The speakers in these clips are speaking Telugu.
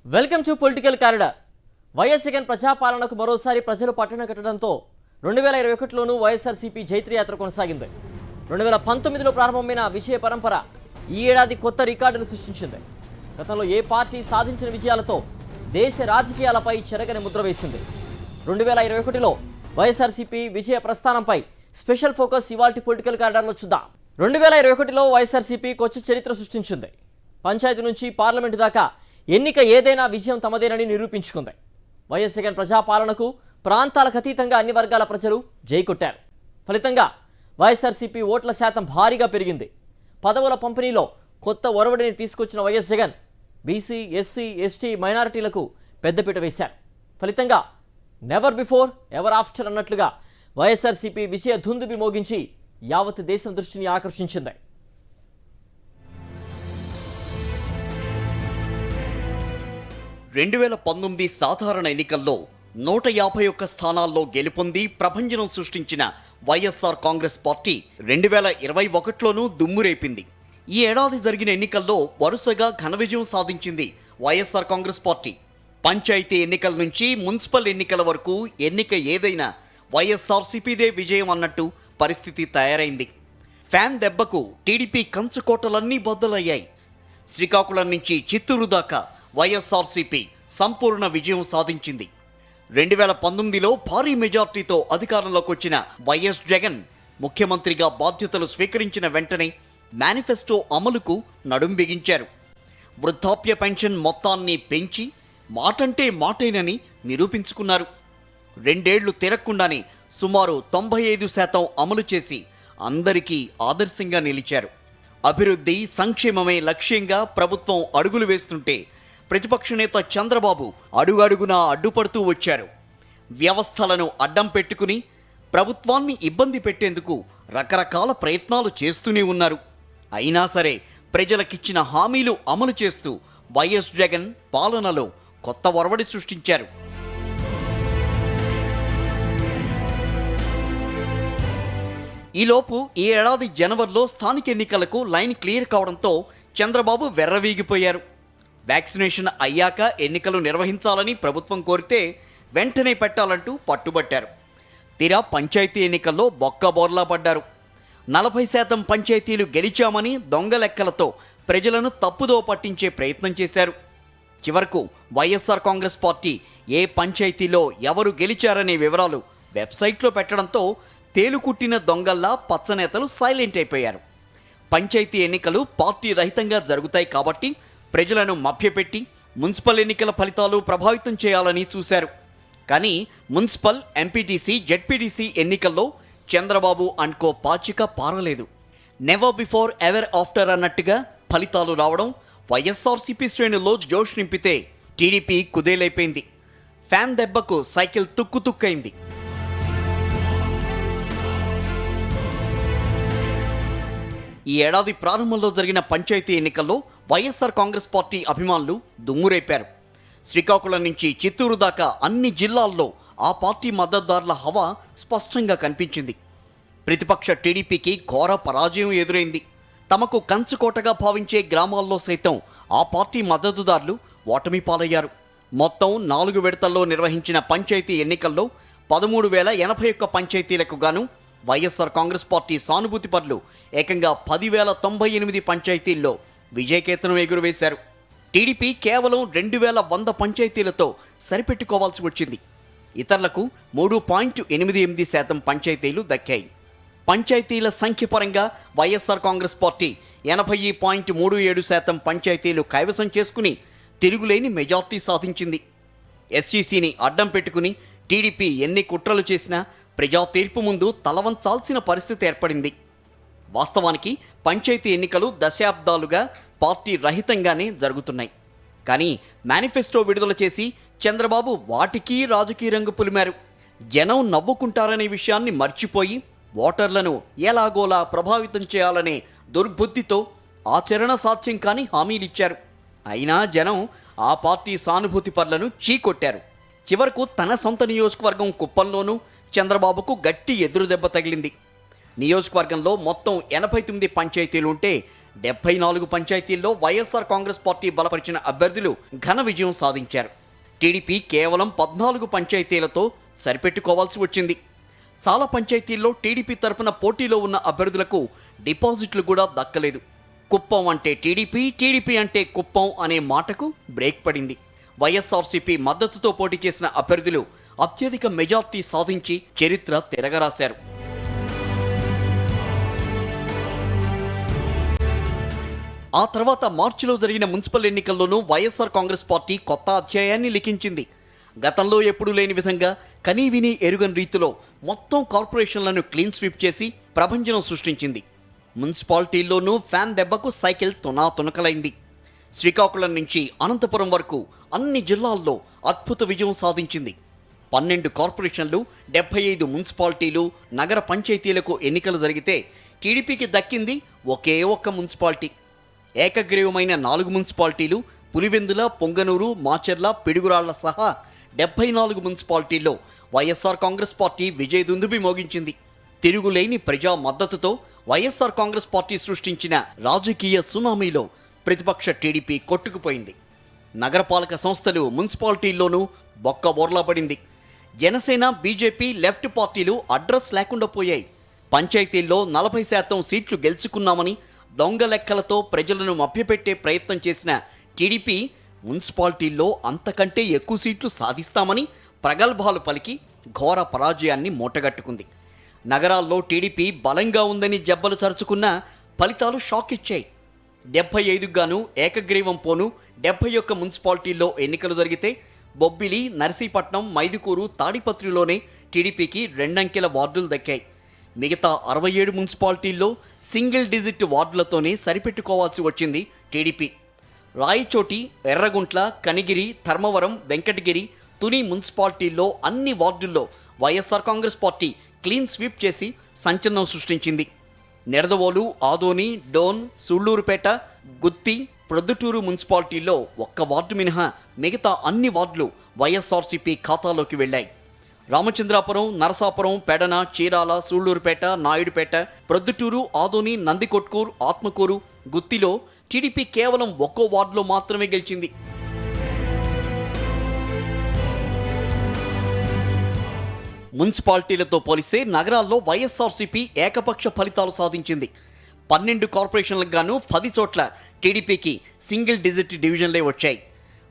Welcome to political corridor. YS Jagan ప్రజాపాలనకు మరోసారి ప్రజలు పట్టణ కట్టడంతో 2021లోనూ వైఎస్ఆర్సీపీ జైత్రయాత్ర కొనసాగింది. 2019లో ప్రారంభమైన విజయ పరంపర ఈ ఏడాది కొత్త రికార్డును సృష్టించింది. గతంలో ఏ పార్టీ సాధించిన విజయాలతో దేశ రాజకీయాలపై చెరగని ముద్ర వేసింది. 2021లో వైఎస్ఆర్సీపీ విజయ ప్రస్థానంపై స్పెషల్ ఫోకస్ ఇవాల్టి పొలిటికల్ కారిడార్లో చూద్దాం. 2021లో వైఎస్ఆర్సీపీ కొత్త చరిత్ర సృష్టించింది. పంచాయతీ నుంచి పార్లమెంటు దాకా ఎన్నిక ఏదైనా విజయం తమదేనని నిరూపించుకుంది. వైఎస్ జగన్ ప్రజాపాలనకు ప్రాంతాలకు అతీతంగా అన్ని వర్గాల ప్రజలు జై కొట్టారు. ఫలితంగా వైఎస్ఆర్సీపీ ఓట్ల శాతం భారీగా పెరిగింది. పదవుల పంపిణీలో కొత్త ఒరవడిని తీసుకొచ్చిన YS Jagan BC, SC, ST, మైనారిటీలకు పెద్దపీట వేశారు. ఫలితంగా నెవర్ బిఫోర్ ఎవర్ ఆఫ్టర్ అన్నట్లుగా వైఎస్ఆర్సీపీ విజయ ధుందుబి మోగించి యావత్ దేశం దృష్టిని ఆకర్షించింది. 2019 సాధారణ ఎన్నికల్లో 151 స్థానాల్లో గెలుపొంది ప్రభంజనం సృష్టించిన వైఎస్ఆర్ కాంగ్రెస్ పార్టీ 2021లోనూ దుమ్మురేపింది. ఈ ఏడాది జరిగిన ఎన్నికల్లో వరుసగా ఘన విజయం సాధించింది వైఎస్ఆర్ కాంగ్రెస్ పార్టీ. పంచాయతీ ఎన్నికల నుంచి మున్సిపల్ ఎన్నికల వరకు ఎన్నిక ఏదైనా వైఎస్ఆర్సీపీదే విజయం అన్నట్టు పరిస్థితి తయారైంది. ఫ్యాన్ దెబ్బకు టీడీపీ కంచుకోటలన్నీ బద్దలయ్యాయి. శ్రీకాకుళం నుంచి చిత్తూరు దాకా వైఎస్ఆర్సీపీ సంపూర్ణ విజయం సాధించింది. 2019లో భారీ మెజార్టీతో అధికారంలోకి వచ్చిన వైఎస్ జగన్ ముఖ్యమంత్రిగా బాధ్యతలు స్వీకరించిన వెంటనే మేనిఫెస్టో అమలుకు నడుం బిగించారు. వృద్ధాప్య పెన్షన్ మొత్తాన్ని పెంచి మాటంటే మాటేనని నిరూపించుకున్నారు. 2 ఏళ్లు తిరగకుండానే సుమారు 95% అమలు చేసి అందరికీ ఆదర్శంగా నిలిచారు. అభివృద్ధి, సంక్షేమమే లక్ష్యంగా ప్రభుత్వం అడుగులు వేస్తుంటే ప్రతిపక్ష నేత చంద్రబాబు అడుగడుగునా అడ్డుపడుతూ వచ్చారు. వ్యవస్థలను అడ్డం పెట్టుకుని ప్రభుత్వాన్ని ఇబ్బంది పెట్టేందుకు రకరకాల ప్రయత్నాలు చేస్తూనే ఉన్నారు. అయినా సరే ప్రజలకిచ్చిన హామీలు అమలు చేస్తూ వైఎస్ జగన్ పాలనలో కొత్త ఒరవడి సృష్టించారు. ఈలోపు ఈ ఏడాది జనవరిలో స్థానిక ఎన్నికలకు లైన్ క్లియర్ కావడంతో చంద్రబాబు వెర్రవీగిపోయారు. వ్యాక్సినేషన్ అయ్యాక ఎన్నికలు నిర్వహించాలని ప్రభుత్వం కోరితే వెంటనే పెట్టాలంటూ పట్టుబట్టారు. తీరా పంచాయతీ ఎన్నికల్లో బొక్కబోర్లా పడ్డారు. 40% పంచాయతీలు గెలిచామని దొంగ లెక్కలతో ప్రజలను తప్పుదో పట్టించే ప్రయత్నం చేశారు. చివరకు వైఎస్ఆర్ కాంగ్రెస్ పార్టీ ఏ పంచాయతీలో ఎవరు గెలిచారనే వివరాలు వెబ్సైట్లో పెట్టడంతో తేలుకుట్టిన దొంగల్లా పచ్చనేతలు సైలెంట్ అయిపోయారు. పంచాయతీ ఎన్నికలు పార్టీ రహితంగా జరుగుతాయి కాబట్టి ప్రజలను మభ్యపెట్టి మున్సిపల్ ఎన్నికల ఫలితాలు ప్రభావితం చేయాలని చూశారు. కానీ మున్సిపల్, ఎంపీటీసీ, జెడ్పీటీసీ ఎన్నికల్లో చంద్రబాబు అనుకో పాచిక పారలేదు. నెవర్ బిఫోర్ ఎవర్ ఆఫ్టర్ అన్నట్టుగా ఫలితాలు రావడం వైఎస్ఆర్సీపీ శ్రేణుల్లో జోష్ నింపితే టీడీపీ కుదేలైపోయింది. ఫ్యాన్ దెబ్బకు సైకిల్ తుక్కుతుక్కైంది. ఈ ఏడాది ప్రారంభంలో జరిగిన పంచాయతీ ఎన్నికల్లో వైఎస్ఆర్ కాంగ్రెస్ పార్టీ అభిమానులు దుమ్మురేపారు. శ్రీకాకుళం నుంచి చిత్తూరు దాకా అన్ని జిల్లాల్లో ఆ పార్టీ మద్దతుదారుల హవా స్పష్టంగా కనిపించింది. ప్రతిపక్ష టీడీపీకి ఘోర పరాజయం ఎదురైంది. తమకు కంచుకోటగా భావించే గ్రామాల్లో సైతం ఆ పార్టీ మద్దతుదారులు ఓటమి పాలయ్యారు. మొత్తం 4 విడతల్లో నిర్వహించిన పంచాయతీ ఎన్నికల్లో 13,081 పంచాయతీలకు గాను వైఎస్ఆర్ కాంగ్రెస్ పార్టీ సానుభూతి పరులు ఏకంగా 10,098 పంచాయతీల్లో విజయకేతనం ఎగురవేశారు. టీడీపీ కేవలం 2,100 పంచాయతీలతో సరిపెట్టుకోవాల్సి వచ్చింది. ఇతరులకు 3.88% పంచాయతీలు దక్కాయి. పంచాయతీల సంఖ్య పరంగా వైఎస్ఆర్ కాంగ్రెస్ పార్టీ 80.37% పంచాయతీలు కైవసం చేసుకుని తిరుగులేని మెజార్టీ సాధించింది. ఎస్సీసీని అడ్డం పెట్టుకుని టీడీపీ ఎన్ని కుట్రలు చేసినా ప్రజా తీర్పు ముందు తలవంచాల్సిన పరిస్థితి ఏర్పడింది. వాస్తవానికి పంచాయతీ ఎన్నికలు దశాబ్దాలుగా పార్టీ రహితంగానే జరుగుతున్నాయి. కానీ మేనిఫెస్టో విడుదల చేసి చంద్రబాబు వాటికి రాజకీయ రంగు పులిమారు. జనం నవ్వుకుంటారనే విషయాన్ని మర్చిపోయి ఓటర్లను ఎలాగోలా ప్రభావితం చేయాలనే దుర్బుద్ధితో ఆచరణ సాధ్యం కాని హామీలిచ్చారు. అయినా జనం ఆ పార్టీ సానుభూతి పరులను చీకొట్టారు. చివరకు తన సొంత నియోజకవర్గం కుప్పంలోనూ చంద్రబాబుకు గట్టి ఎదురుదెబ్బ తగిలింది. నియోజకవర్గంలో మొత్తం 89 పంచాయతీలు ఉంటే 74 పంచాయతీల్లో వైఎస్ఆర్ కాంగ్రెస్ పార్టీ బలపరిచిన అభ్యర్థులు ఘన విజయం సాధించారు. టీడీపీ కేవలం 14 పంచాయతీలతో సరిపెట్టుకోవాల్సి వచ్చింది. చాలా పంచాయతీల్లో టీడీపీ తరపున పోటీలో ఉన్న అభ్యర్థులకు డిపాజిట్లు కూడా దక్కలేదు. కుప్పం అంటే టీడీపీ, టీడీపీ అంటే కుప్పం అనే మాటకు బ్రేక్ పడింది. వైఎస్ఆర్సీపీ మద్దతుతో పోటీ చేసిన అభ్యర్థులు అత్యధిక మెజార్టీ సాధించి చరిత్ర తిరగరాశారు. ఆ తర్వాత మార్చిలో జరిగిన మున్సిపల్ ఎన్నికల్లోనూ వైఎస్ఆర్ కాంగ్రెస్ పార్టీ కొత్త అధ్యాయాన్ని లిఖించింది. గతంలో ఎప్పుడూ లేని విధంగా కనీవిని ఎరుగని రీతిలో మొత్తం కార్పొరేషన్లను క్లీన్ స్వీప్ చేసి ప్రభంజనం సృష్టించింది. మున్సిపాలిటీల్లోనూ ఫ్యాన్ దెబ్బకు సైకిల్ తునాతునకలైంది. శ్రీకాకుళం నుంచి అనంతపురం వరకు అన్ని జిల్లాల్లో అద్భుత విజయం సాధించింది. 12 కార్పొరేషన్లు, 75 మున్సిపాలిటీలు, నగర పంచాయతీలకు ఎన్నికలు జరిగితే టీడీపీకి దక్కింది ఒకే ఒక్క మున్సిపాలిటీ. ఏకగ్రీవమైన 4 మున్సిపాలిటీలు పులివెందుల, పొంగనూరు, మాచర్ల, పిడుగురాళ్ల సహా 74 మున్సిపాలిటీల్లో వైఎస్ఆర్ కాంగ్రెస్ పార్టీ విజయదుందుబి మోగించింది. తిరుగులేని ప్రజా మద్దతుతో వైఎస్ఆర్ కాంగ్రెస్ పార్టీ సృష్టించిన రాజకీయ సునామీలో ప్రతిపక్ష టీడీపీ కొట్టుకుపోయింది. నగరపాలక సంస్థలు, మున్సిపాలిటీల్లోనూ బొక్కబోర్లాపడింది. జనసేన, బీజేపీ, లెఫ్ట్ పార్టీలు అడ్రస్ లేకుండా పోయాయి. పంచాయతీల్లో 40% సీట్లు గెలుచుకున్నామని దొంగ లెక్కలతో ప్రజలను మభ్యపెట్టే ప్రయత్నం చేసిన టీడీపీ మున్సిపాలిటీల్లో అంతకంటే ఎక్కువ సీట్లు సాధిస్తామని ప్రగల్భాలు పలికి ఘోర పరాజయాన్ని మూటగట్టుకుంది. నగరాల్లో టీడీపీ బలంగా ఉందని జబ్బలు చరుచుకున్న ఫలితాలు షాక్ ఇచ్చాయి. 75 గాను ఏకగ్రీవం పోను 71 మున్సిపాలిటీల్లో ఎన్నికలు జరిగితే బొబ్బిలి, నర్సీపట్నం, మైదుకూరు, తాడిపత్రిలోనే టీడీపీకి 2 అంకెల వార్డులు దక్కాయి. మిగతా 67 మున్సిపాలిటీల్లో సింగిల్ డిజిట్ వార్డులతోనే సరిపెట్టుకోవాల్సి వచ్చింది టీడీపీ. రాయచోటి, ఎర్రగుంట్ల, కనిగిరి, ధర్మవరం, వెంకటగిరి, తుని మున్సిపాలిటీల్లో అన్ని వార్డుల్లో YSR Congress party clean sweep చేసి సంచలనం సృష్టించింది. నిడదవోలు, ఆదోని, డోన్, సూళ్లూరుపేట, గుత్తి, ప్రొద్దుటూరు మున్సిపాలిటీల్లో ఒక్క వార్డు మినహా మిగతా అన్ని వార్డులు వైఎస్ఆర్సీపీ ఖాతాలోకి వెళ్లాయి. రామచంద్రాపురం, నరసాపురం, పెడన, చీరాల, సూళ్లూరుపేట, నాయుడుపేట, ప్రొద్దుటూరు, ఆదోని, నందికొట్కూరు, ఆత్మకూరు, గుత్తిలో టీడీపీ కేవలం ఒక్కో వార్డులో మాత్రమే గెలిచింది. మున్సిపాలిటీలతో పోలిస్తే నగరాల్లో వైఎస్ఆర్సీపీ ఏకపక్ష ఫలితాలు సాధించింది. 12 కార్పొరేషన్లకు గాను 10 చోట్ల టీడీపీకి సింగిల్ డిజిట్ డివిజన్లే వచ్చాయి.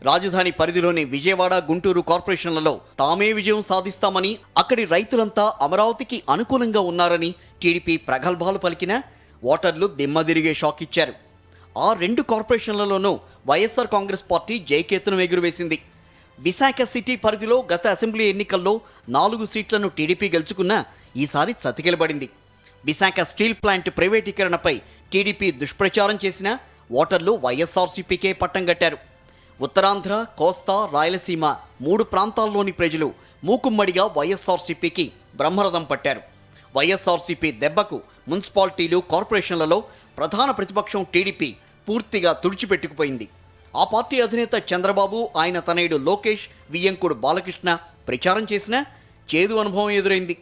రాజధాని పరిధిలోని విజయవాడ, గుంటూరు కార్పొరేషన్లలో తామే విజయం సాధిస్తామని, అక్కడి రైతులంతా అమరావతికి అనుకూలంగా ఉన్నారని టీడీపీ ప్రగల్భాలు పలికిన ఓటర్లు దిమ్మదిరిగే షాక్ ఇచ్చారు. ఆ 2 కార్పొరేషన్లలోనూ వైఎస్ఆర్ కాంగ్రెస్ పార్టీ జయకేతనం ఎగురవేసింది. విశాఖ సిటీ పరిధిలో గత అసెంబ్లీ ఎన్నికల్లో 4 సీట్లను టీడీపీ గెలుచుకున్నా ఈసారి చతికిలబడింది. విశాఖ స్టీల్ ప్లాంట్ ప్రైవేటీకరణపై టీడీపీ దుష్ప్రచారం చేసిన ఓటర్లు వైఎస్ఆర్సీపీకే పట్టం కట్టారు. ఉత్తరాంధ్ర, కోస్తా, రాయలసీమ 3 ప్రాంతాల్లోని ప్రజలు మూకుమ్మడిగా వైఎస్ఆర్సీపీకి బ్రహ్మరథం పట్టారు. వైఎస్ఆర్సీపీ దెబ్బకు మున్సిపాలిటీలు, కార్పొరేషన్లలో ప్రధాన ప్రతిపక్షం టీడీపీ పూర్తిగా తుడిచిపెట్టుకుపోయింది. ఆ పార్టీ అధినేత చంద్రబాబు, ఆయన తనయుడు లోకేష్, వియ్యంకుడు బాలకృష్ణ ప్రచారం చేసినా చేదు అనుభవం ఎదురైంది.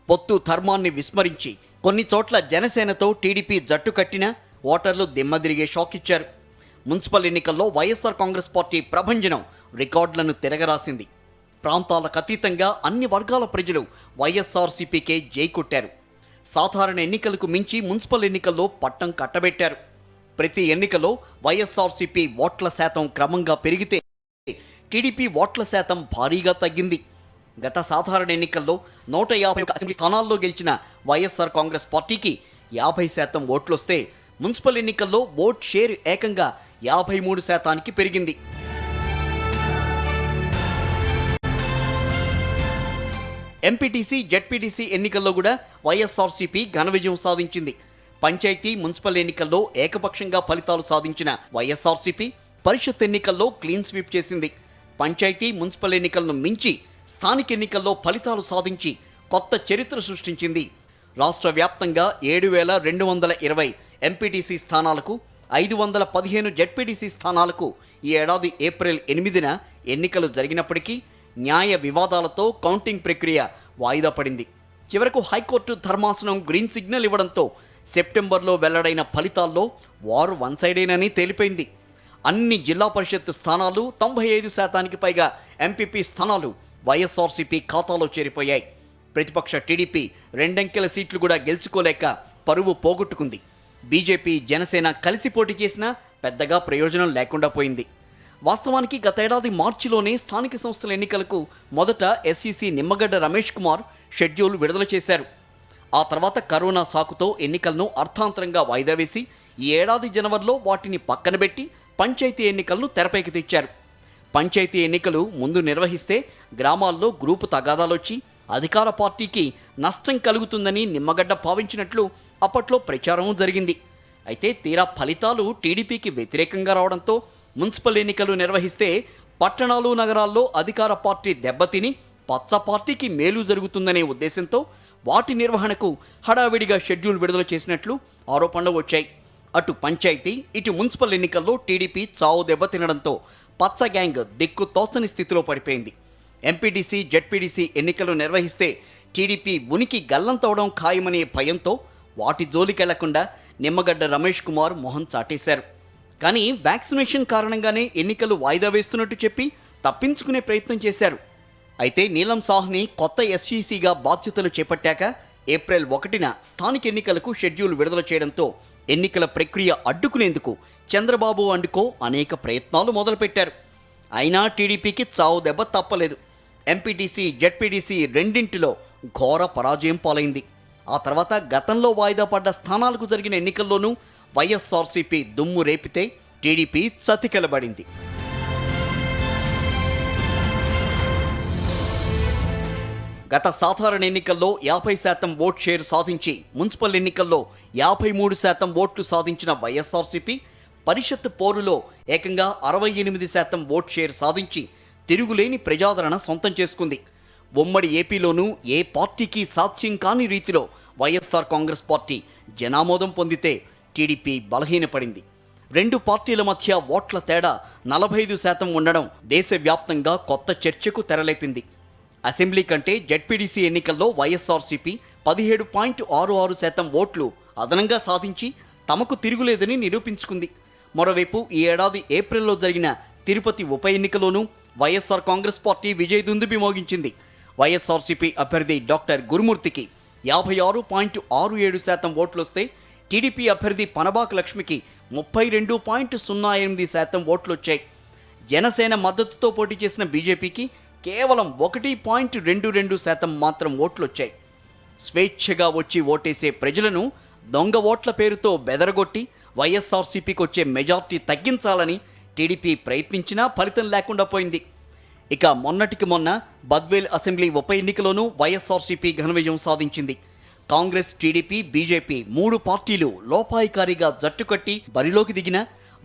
పొత్తు ధర్మాన్ని విస్మరించి కొన్ని చోట్ల జనసేనతో టీడీపీ జట్టు కట్టినా ఓటర్లు దిమ్మదిరిగే షాక్ ఇచ్చారు. మున్సిపల్ ఎన్నికల్లో వైఎస్ఆర్ కాంగ్రెస్ పార్టీ ప్రభంజనం రికార్డులను తిరగరాసింది. ప్రాంతాలకు అతీతంగా అన్ని వర్గాల ప్రజలు వైఎస్ఆర్సీపీకే జై కొట్టారు. సాధారణ ఎన్నికలకు మించి మున్సిపల్ ఎన్నికల్లో పట్టం కట్టబెట్టారు. ప్రతి ఎన్నికలో వైఎస్ఆర్సీపీ ఓట్ల శాతం క్రమంగా పెరిగితే టీడీపీ ఓట్ల శాతం భారీగా తగ్గింది. గత సాధారణ ఎన్నికల్లో 151 అసెంబ్లీ స్థానాల్లో గెలిచిన వైఎస్ఆర్ కాంగ్రెస్ పార్టీకి 50% ఓట్లొస్తే మున్సిపల్ ఎన్నికల్లో ఓట్ షేర్ ఏకంగా 53% పెరిగింది. ఎంపీటీసీ, జెడ్పీటీసీ ఎన్నికల్లో కూడా వైఎస్ఆర్సీపీ ఘన విజయం సాధించింది. పంచాయతీ, మున్సిపల్ ఎన్నికల్లో ఏకపక్షంగా ఫలితాలు సాధించిన వైఎస్ఆర్సీపీ పరిషత్ ఎన్నికల్లో క్లీన్ స్వీప్ చేసింది. పంచాయతీ, మున్సిపల్ ఎన్నికలను మించి స్థానిక ఎన్నికల్లో ఫలితాలు సాధించి కొత్త చరిత్ర సృష్టించింది. రాష్ట్ర వ్యాప్తంగా 7,220 ఎంపీటీసీ స్థానాలకు, 515 జెడ్పీటీసీ స్థానాలకు ఈ ఏడాది ఏప్రిల్ 8న ఎన్నికలు జరిగినప్పటికీ న్యాయ వివాదాలతో కౌంటింగ్ ప్రక్రియ వాయిదా పడింది. చివరకు హైకోర్టు ధర్మాసనం గ్రీన్ సిగ్నల్ ఇవ్వడంతో సెప్టెంబర్లో వెల్లడైన ఫలితాల్లో వారు వన్ సైడేనని తేలిపోయింది. అన్ని జిల్లా పరిషత్ స్థానాలు 95% పైగా ఎంపీపీ స్థానాలు వైఎస్ఆర్సీపీ ఖాతాలో చేరిపోయాయి. ప్రతిపక్ష టీడీపీ రెండంకెల సీట్లు కూడా గెలుచుకోలేక పరువు పోగొట్టుకుంది. బీజేపీ జనసేన కలిసి పోటీ చేసినా పెద్దగా ప్రయోజనం లేకుండా పోయింది. వాస్తవానికి గతేడాది మార్చిలోనే స్థానిక సంస్థల ఎన్నికలకు మొదట ఎస్ఈసీ నిమ్మగడ్డ రమేష్ కుమార్ షెడ్యూల్ విడుదల చేశారు. ఆ తర్వాత కరోనా సాకుతో ఎన్నికలను అర్థాంతరంగా వాయిదా వేసి ఈ ఏడాది జనవరిలో వాటిని పక్కన పెట్టి పంచాయతీ ఎన్నికలను తెరపైకి తెచ్చారు. పంచాయతీ ఎన్నికలు ముందు నిర్వహిస్తే గ్రామాల్లో గ్రూపు తగాదాలొచ్చి అధికార పార్టీకి నష్టం కలుగుతుందని నిమ్మగడ్డ భావించినట్లు అప్పట్లో ప్రచారం జరిగింది. అయితే తీరా ఫలితాలు టీడీపీకి వ్యతిరేకంగా రావడంతో మున్సిపల్ ఎన్నికలు నిర్వహిస్తే పట్టణాలు నగరాల్లో అధికార పార్టీ దెబ్బతిని పచ్చ పార్టీకి మేలు జరుగుతుందనే ఉద్దేశంతో వాటి నిర్వహణకు హడావిడిగా షెడ్యూల్ విడుదల చేసినట్లు ఆరోపణలు వచ్చాయి. అటు పంచాయతీ ఇటు మున్సిపల్ ఎన్నికల్లో టీడీపీ చావు దెబ్బతినడంతో పచ్చ గ్యాంగ్ దిక్కు తోచని స్థితిలో పడిపోయింది. ఎంపీటీసీ జెడ్పీటీసీ ఎన్నికలు నిర్వహిస్తే టీడీపీ ఉనికి గల్లంతవడం ఖాయమనే భయంతో వాటి జోలికెళ్లకుండా నిమ్మగడ్డ రమేష్ కుమార్ మొహం చాటేశారు. కానీ వ్యాక్సినేషన్ కారణంగానే ఎన్నికలు వాయిదా వేస్తున్నట్టు చెప్పి తప్పించుకునే ప్రయత్నం చేశారు. అయితే నీలం సాహ్ని కొత్త ఎస్ఈసీగా బాధ్యతలు చేపట్టాక ఏప్రిల్ 1న స్థానిక ఎన్నికలకు షెడ్యూల్ విడుదల చేయడంతో ఎన్నికల ప్రక్రియ అడ్డుకునేందుకు చంద్రబాబు అండుకో అనేక ప్రయత్నాలు మొదలుపెట్టారు. అయినా టీడీపీకి చావు దెబ్బ తప్పలేదు. ఎంపీటీసీ జెడ్పీటీసీ రెండింటిలో ఘోర పరాజయం పాలైంది. ఆ తర్వాత గతంలో వాయిదా పడ్డ స్థానాలకు జరిగిన ఎన్నికల్లోనూ వైఎస్ఆర్సీపీ దుమ్ము రేపితే టీడీపీ చతికిలబడింది. గత సాధారణ ఎన్నికల్లో 50% ఓట్ షేర్ సాధించి మున్సిపల్ ఎన్నికల్లో 53% ఓట్లు సాధించిన వైఎస్ఆర్సీపీ పరిషత్ పోరులో ఏకంగా 68% ఓట్ షేర్ సాధించి తిరుగులేని ప్రజాదరణ సొంతం చేసుకుంది. ఉమ్మడి ఏపీలోనూ ఏ పార్టీకి సాధ్యం కాని రీతిలో వైఎస్ఆర్ కాంగ్రెస్ పార్టీ జనామోదం పొందితే టీడీపీ బలహీనపడింది. రెండు పార్టీల మధ్య ఓట్ల తేడా 45% ఉండడం దేశవ్యాప్తంగా కొత్త చర్చకు తెరలేపింది. అసెంబ్లీ కంటే జెడ్పీటీసీ ఎన్నికల్లో వైఎస్ఆర్సీపీ 17.66% ఓట్లు అదనంగా సాధించి తమకు తిరుగులేదని నిరూపించుకుంది. మరోవైపు ఈ ఏడాది ఏప్రిల్లో జరిగిన తిరుపతి ఉప ఎన్నికలోనూ వైఎస్ఆర్ కాంగ్రెస్ పార్టీ విజయదుందుబి మోగించింది. వైఎస్ఆర్సీపీ అభ్యర్థి డాక్టర్ గురుమూర్తికి 56.67% ఓట్లొస్తే టీడీపీ అభ్యర్థి పనబాక లక్ష్మికి 32.08% ఓట్లొచ్చాయి. జనసేన మద్దతుతో పోటీ చేసిన బీజేపీకి కేవలం 1.22% మాత్రం ఓట్లొచ్చాయి. స్వేచ్ఛగా వచ్చి ఓటేసే ప్రజలను దొంగ ఓట్ల పేరుతో బెదరగొట్టి వైఎస్ఆర్సీపీకి వచ్చే మెజార్టీ తగ్గించాలని టీడీపీ ప్రయత్నించినా ఫలితం లేకుండా పోయింది. ఇక మొన్నటికి మొన్న బద్వేల్ అసెంబ్లీ ఉప ఎన్నికలోనూ వైఎస్ఆర్సీపీ ఘన విజయం సాధించింది. కాంగ్రెస్, టీడీపీ, బీజేపీ 3 పార్టీలు లోపాయికారిగా జట్టుకట్టి బరిలోకి దిగిన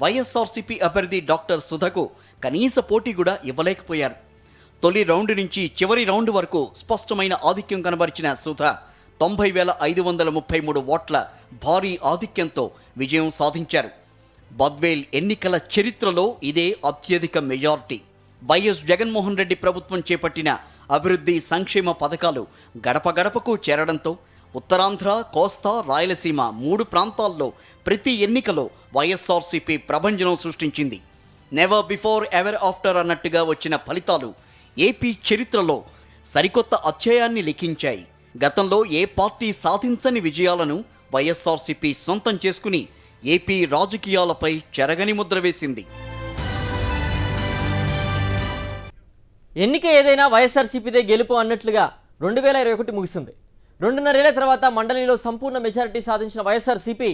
వైఎస్ఆర్సీపీ అభ్యర్థి డాక్టర్ సుధకు కనీస పోటీ కూడా ఇవ్వలేకపోయారు. తొలి రౌండ్ నుంచి చివరి రౌండ్ వరకు స్పష్టమైన ఆధిక్యం కనబరిచిన సుధ 90,533 ఓట్ల భారీ ఆధిక్యంతో విజయం సాధించారు. బద్వేల్ ఎన్నికల చరిత్రలో ఇదే అత్యధిక మెజార్టీ. వైఎస్ జగన్మోహన్ రెడ్డి ప్రభుత్వం చేపట్టిన అభివృద్ధి సంక్షేమ పథకాలు గడప గడపకు చేరడంతో ఉత్తరాంధ్ర, కోస్తా, రాయలసీమ 3 ప్రాంతాల్లో ప్రతి ఎన్నికలో వైఎస్ఆర్సీపీ ప్రభంజనం సృష్టించింది. నెవర్ బిఫోర్ ఎవర్ ఆఫ్టర్ అన్నట్టుగా వచ్చిన ఫలితాలు ఏపీ చరిత్రలో సరికొత్త అధ్యాయాన్ని లిఖించాయి. గతంలో ఏ పార్టీ సాధించని విజయాలను వైఎస్ఆర్సీపీ సొంతం చేసుకుని ఏపీ రాజకీయాలపై చెరగని ముద్ర వేసింది. ఎన్నిక ఏదైనా వైఎస్ఆర్సీపీదే గెలుపు అన్నట్లుగా 2021 ముగిసింది. 2.5 ఏళ్ల తర్వాత మండలిలో సంపూర్ణ మెజారిటీ సాధించిన వైఎస్ఆర్సీపీ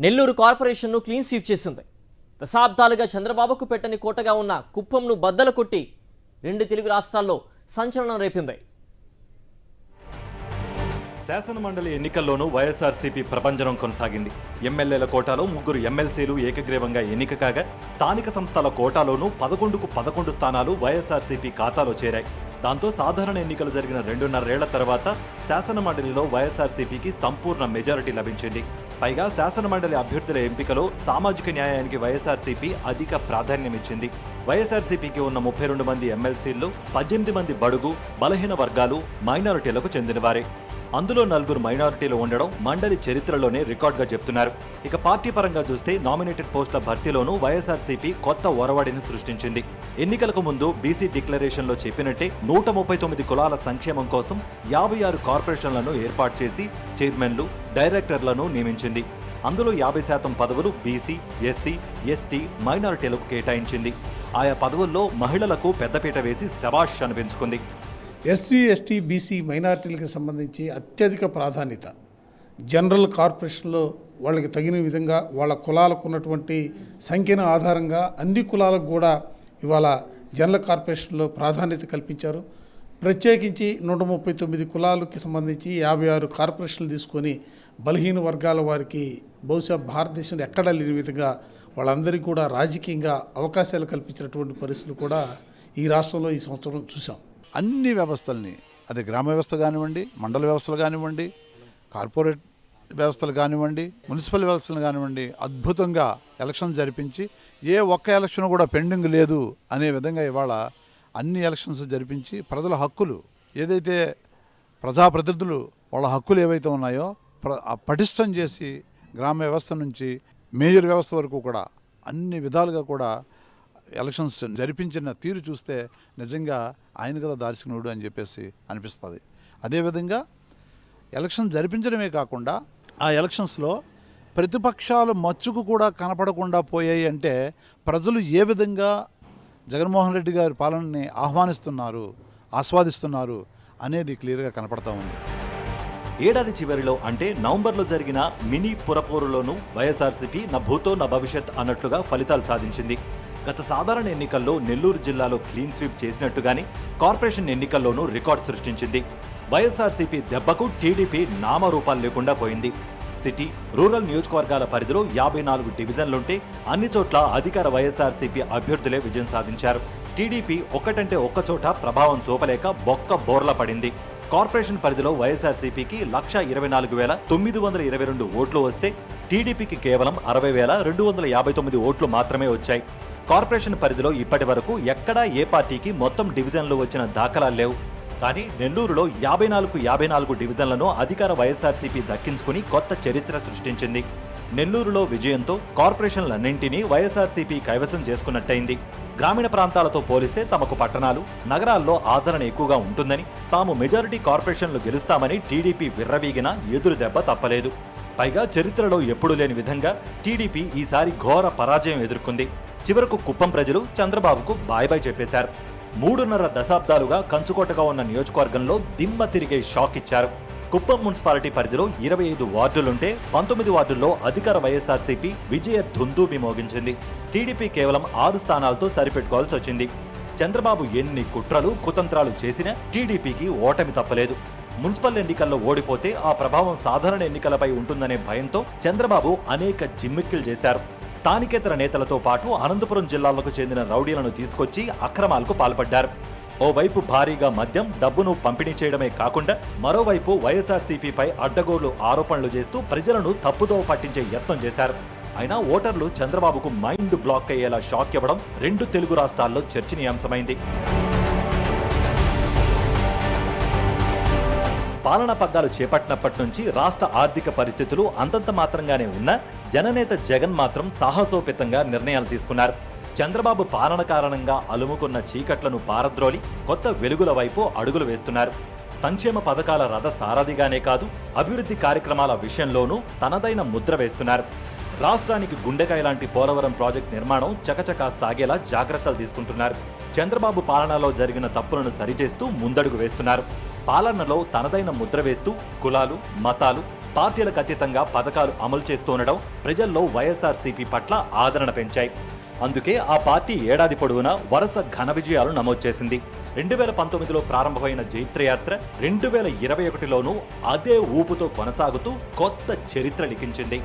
నెల్లూరు కార్పొరేషన్ను క్లీన్ స్వీప్ చేసింది. దశాబ్దాలుగా చంద్రబాబుకు పెట్టని కోటగా ఉన్న కుప్పంను బద్దలు కొట్టి 2 తెలుగు రాష్ట్రాల్లో సంచలనం రేపింది. శాసనమండలి ఎన్నికల్లోనూ వైఎస్ఆర్సీపీ ప్రభంజనం కొనసాగింది. ఎమ్మెల్యేల కోటాలో 3 ఎమ్మెల్సీలు ఏకగ్రీవంగా ఎన్నిక కాగా స్థానిక సంస్థల కోటాలోనూ 11కు 11 స్థానాలు వైఎస్ఆర్సీపీ ఖాతాలో చేరాయి. దాంతో సాధారణ ఎన్నికలు జరిగిన 2.5 ఏళ్ల తర్వాత శాసనమండలిలో వైఎస్ఆర్సీపీకి సంపూర్ణ మెజారిటీ లభించింది. పైగా శాసనమండలి అభ్యర్థుల ఎంపికలో సామాజిక న్యాయానికి వైఎస్ఆర్సీపీ అధిక ప్రాధాన్యమిచ్చింది. వైఎస్ఆర్సీపీకి ఉన్న 32 మంది ఎమ్మెల్సీల్లో 18 మంది బడుగు, బలహీన వర్గాలు, మైనారిటీలకు చెందినవారే. అందులో 4 మైనారిటీలు ఉండడం మండలి చరిత్రలోనే రికార్డుగా చెప్తున్నారు. ఇక పార్టీ పరంగా చూస్తే నామినేటెడ్ పోస్టుల భర్తీలోనూ వైఎస్ఆర్సీపీ కొత్త ఒరవడిని సృష్టించింది. ఎన్నికలకు ముందు బీసీ డిక్లరేషన్లో చెప్పినట్టే 139 కులాల సంక్షేమం కోసం 56 కార్పొరేషన్లను ఏర్పాటు చేసి చైర్మన్లు, డైరెక్టర్లను నియమించింది. అందులో 50% పదవులు బీసీ, ఎస్సీ, ఎస్టీ, మైనారిటీలకు కేటాయించింది. ఆయా పదవుల్లో మహిళలకు పెద్దపీట వేసి శభాష్ అనిపించుకుంది. ఎస్సీ, ఎస్టీ, బీసీ, మైనారిటీలకు సంబంధించి అత్యధిక ప్రాధాన్యత జనరల్ కార్పొరేషన్లో వాళ్ళకి తగిన విధంగా వాళ్ళ కులాలకు ఉన్నటువంటి సంఖ్యను ఆధారంగా అన్ని కులాలకు కూడా ఇవాళ జనరల్ కార్పొరేషన్లో ప్రాధాన్యత కల్పించారు. ప్రత్యేకించి 139 కులాలకి సంబంధించి 56 కార్పొరేషన్లు తీసుకొని బలహీన వర్గాల వారికి బహుశా భారతదేశంలో ఎక్కడా లేని విధంగా వాళ్ళందరికీ కూడా రాజకీయంగా అవకాశాలు కల్పించినటువంటి పరిస్థితులు కూడా ఈ రాష్ట్రంలో ఈ సంవత్సరం చూసాం. అన్ని వ్యవస్థల్ని, అది గ్రామ వ్యవస్థ కానివ్వండి, మండల వ్యవస్థలు కానివ్వండి, కార్పొరేట్ వ్యవస్థలు కానివ్వండి, మున్సిపల్ వ్యవస్థలు కానివ్వండి, అద్భుతంగా ఎలక్షన్ జరిపించి ఏ ఒక్క ఎలక్షన్ కూడా పెండింగ్ లేదు అనే విధంగా ఇవాళ అన్ని ఎలక్షన్స్ జరిపించి ప్రజల హక్కులు ఏదైతే ప్రజాప్రతినిధులు వాళ్ళ హక్కులు ఏవైతే ఉన్నాయో పటిష్టం చేసి గ్రామ వ్యవస్థ నుంచి మేజర్ వ్యవస్థ వరకు కూడా అన్ని విధాలుగా కూడా ఎలక్షన్స్ జరిపించిన తీరు చూస్తే నిజంగా ఆయన కదా దార్శనికుడు అని చెప్పేసి అనిపిస్తుంది. అదేవిధంగా ఎలక్షన్ జరిపించడమే కాకుండా ఆ ఎలక్షన్స్లో ప్రతిపక్షాలు మచ్చుకు కూడా కనపడకుండా పోయాయి అంటే ప్రజలు ఏ విధంగా జగన్మోహన్ రెడ్డి గారి పాలనని ఆస్వాదిస్తున్నారు అనేది క్లియర్గా కనపడతా ఉంది. ఏడాది చివరిలో అంటే నవంబర్లో జరిగిన మినీ పురపోరులోనూ వైఎస్ఆర్సీపీ నా భూతో నా భవిష్యత్ అన్నట్లుగా ఫలితాలు సాధించింది. గత సాధారణ ఎన్నికల్లో నెల్లూరు జిల్లాలో క్లీన్ స్వీప్ చేసినట్టుగానే కార్పొరేషన్ ఎన్నికల్లోనూ రికార్డు సృష్టించింది. వైఎస్ఆర్సీపీ దెబ్బకు టీడీపీ నామరూపాలు లేకుండా పోయింది. సిటీ, రూరల్ నియోజకవర్గాల పరిధిలో 54 డివిజన్లుంటే అన్ని చోట్ల అధికార వైఎస్ఆర్సీపీ అభ్యర్థులే విజయం సాధించారు. టీడీపీ ఒక్కటంటే ఒక్కచోట ప్రభావం చూపలేక బొక్క బోర్ల పడింది. కార్పొరేషన్ పరిధిలో వైఎస్ఆర్సీపీకి 1,20,922 ఓట్లు వస్తే టీడీపీకి కేవలం 60,259 ఓట్లు మాత్రమే వచ్చాయి. కార్పొరేషన్ పరిధిలో ఇప్పటి వరకు ఎక్కడా ఏ పార్టీకి మొత్తం డివిజన్లు వచ్చిన దాఖలాలు లేవు. కానీ నెల్లూరులో 54 డివిజన్లను అధికార వైఎస్ఆర్సీపీ దక్కించుకుని కొత్త చరిత్ర సృష్టించింది. నెల్లూరులో విజయంతో కార్పొరేషన్లన్నింటినీ వైఎస్ఆర్సీపీ కైవసం చేసుకున్నట్టయింది. గ్రామీణ ప్రాంతాలతో పోలిస్తే తమకు పట్టణాలు, నగరాల్లో ఆదరణ ఎక్కువగా ఉంటుందని, తాము మెజారిటీ కార్పొరేషన్లు గెలుస్తామని టీడీపీ విర్రవీగినా ఎదురు దెబ్బ తప్పలేదు. పైగా చరిత్రలో ఎప్పుడూ లేని విధంగా టీడీపీ ఈసారి ఘోర పరాజయం ఎదుర్కొంది. చివరకు కుప్పం ప్రజలు చంద్రబాబుకు బాయ్ బాయ్ చెప్పేశారు. 3.5 దశాబ్దాలుగా కంచుకోటగా ఉన్న నియోజకవర్గంలో దిమ్మ తిరిగే షాక్ ఇచ్చారు. కుప్పం మున్సిపాలిటీ పరిధిలో 25 వార్డులుంటే 19 వార్డుల్లో అధికార వైఎస్ఆర్సీపీ విజయ ధుందూబి మోగించింది. టీడీపీ కేవలం 6 స్థానాలతో సరిపెట్టుకోవాల్సి వచ్చింది. చంద్రబాబు ఎన్ని కుట్రలు, కుతంత్రాలు చేసినా టీడీపీకి ఓటమి తప్పలేదు. మున్సిపల్ ఎన్నికల్లో ఓడిపోతే ఆ ప్రభావం సాధారణ ఎన్నికలపై ఉంటుందనే భయంతో చంద్రబాబు అనేక జిమ్మిక్కులు చేశారు. స్థానికేతర నేతలతో పాటు అనంతపురం జిల్లాలకు చెందిన రౌడీలను తీసుకొచ్చి అక్రమాలకు పాల్పడ్డారు. ఓవైపు భారీగా మద్యం, డబ్బును పంపిణీ చేయడమే కాకుండా మరోవైపు వైఎస్ఆర్సీపీపై అడ్డగోలు ఆరోపణలు చేస్తూ ప్రజలను తప్పుదోవ పట్టించే యత్నం చేశారు. అయినా ఓటర్లు చంద్రబాబుకు మైండ్ బ్లాక్ అయ్యేలా షాక్ ఇవ్వడం 2 తెలుగు రాష్ట్రాల్లో చర్చనీయాంశమైంది. పాలనా పగ్గాలు చేపట్టినప్పటి నుంచి రాష్ట్ర ఆర్థిక పరిస్థితులు అంతంత మాత్రంగానే ఉన్నా జననేత జగన్ మాత్రం సాహసోపేతంగా నిర్ణయాలు తీసుకున్నారు. చంద్రబాబు పాలన కారణంగా అలుముకున్న చీకట్లను పారద్రోలి కొత్త వెలుగుల వైపు అడుగులు వేస్తున్నారు. సంక్షేమ పథకాల రథ సారథిగానే కాదు, అభివృద్ధి కార్యక్రమాల విషయంలోనూ తనదైన ముద్ర వేస్తున్నారు. రాష్ట్రానికి గుండెకాయ లాంటి పోలవరం ప్రాజెక్టు నిర్మాణం చకచకా సాగేలా జాగ్రత్తలు తీసుకుంటున్నారు. చంద్రబాబు పాలనలో జరిగిన తప్పులను సరిచేస్తూ ముందడుగు వేస్తున్నారు. పాలనలో తనదైన ముద్ర వేస్తూ కులాలు, మతాలు, పార్టీలకు అతీతంగా పథకాలు అమలు చేస్తుండడం ప్రజల్లో వైఎస్ఆర్సీపీ పట్ల ఆదరణ పెంచాయి. అందుకే ఆ పార్టీ ఏడాది పొడవునా వరుస ఘన విజయాలు నమోదు చేసింది. 2019లో ప్రారంభమైన జైత్రయాత్ర 2021లోనూ అదే ఊపుతో కొనసాగుతూ కొత్త చరిత్ర లిఖించింది.